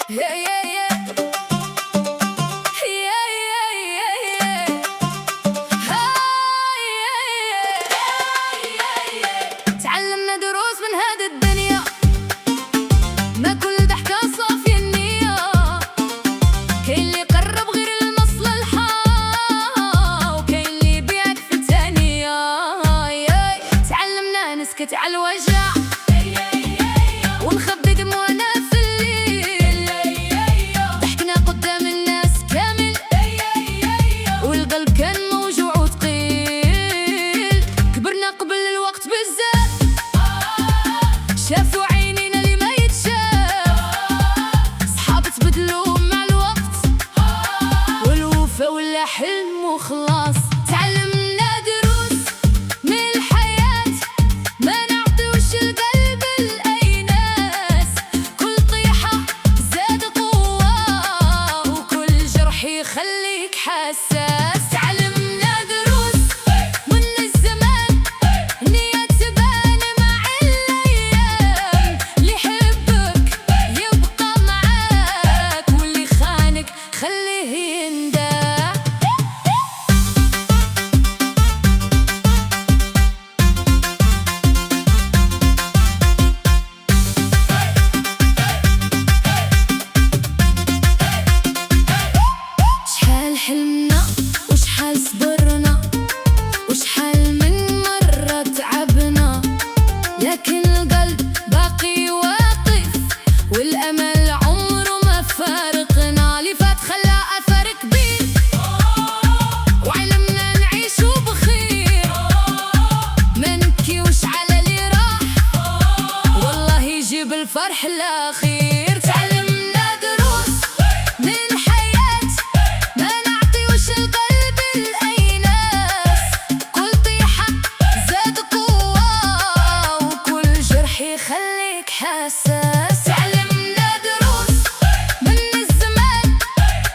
تعلمنا دروس من هذه الدنيا، ما كل ضحكة صافية النية. كاين اللي يقرب غير المصلحة، وكاين اللي يبيعك في الثانية. تعلمنا نسكت على الوجع ونخبي دموعنا في الليل. ضحكنا قدام الناس كامل، والقلب كان موجوع وثقيل. كبرنا قبل الوقت بزاف، شافوا عينينا اللي ما يتشاف. صحاب تبدلوا مع الوقت، والوفا ولا حلم وخلاص. تعلمنا دروس من الحياة، ما نعطيوش القلب لأي ناس. كل طيحة زاد قوة، وكل جرح يخليك حساس. تعلمنا دروس من الزمان، نية تبان مع الأيام. اللي يحبك يبقى معاك، واللي خانك خليه يندم. شحال حلمنا وشحال صبرنا، وشحال من مرة تعبنا، لكن القلب باقي واقف، والأمل عمره ما فارقنا. اللي فات خلى أثر كبير، وعلمنا نعيشو بخير. ما نبكيوش على اللي راح، والله يجيب الفرح الأخير. تعلمنا دروس من الحياة، ما نعطيوش القلب لأي ناس. كل طيحة زاد قوة، وكل جرح يخليك حساس. تعلمنا دروس من الزمان،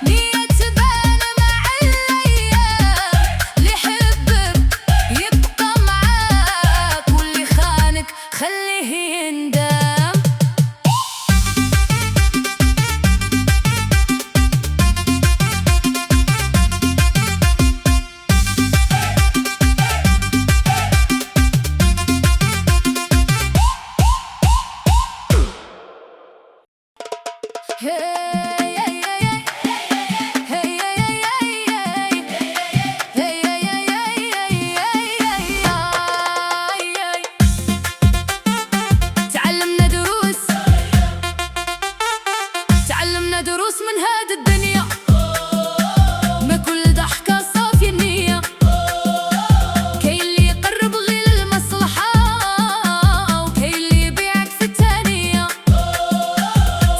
نية تبان مع الأيام. اللي يحبك يبقى معاك، واللي خانك خليه يندم. تعلمنا دروس، تعلمنا دروس من هذه الدنيا، ما كل ضحكة صافية النية. كاين اللي يقرب غير المصلحة، وكاين اللي يبيعك في الثانية.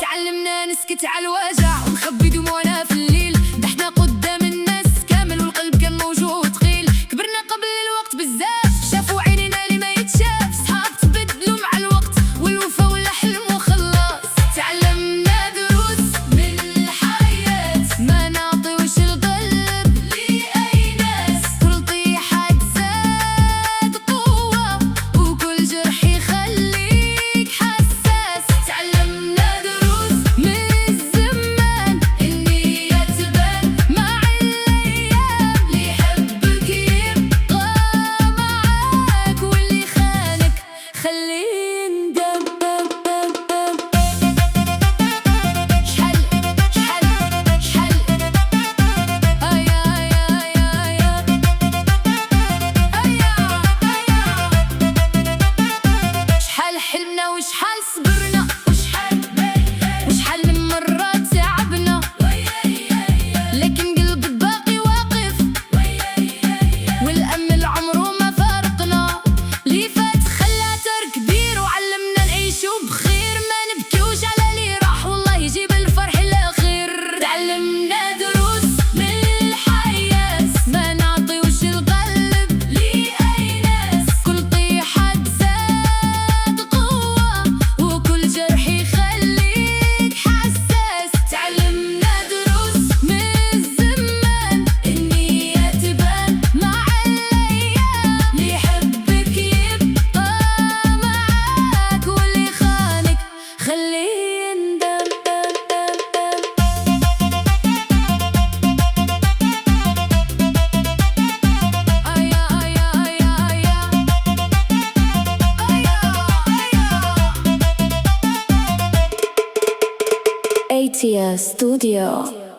تعلمنا نسكت على الوجع ونخبي دموعنا في الليل. ضحكنا قدام الناس كامل، والقلب كان موجوع وثقيل. كبرنا قبل الوقت بزاف، شافوا عينينا اللي ما يتشاف. صحاب تبدلوا مع الوقت، والوفا ولا حلم وخلاص. تعلمنا دروس من الحياة، ما نعطيوش القلب لأي ناس. كل طيحة تزاد قوة، وكل جرح يخليك حساس. تعلمنا دروس من الزمان، Media Studio.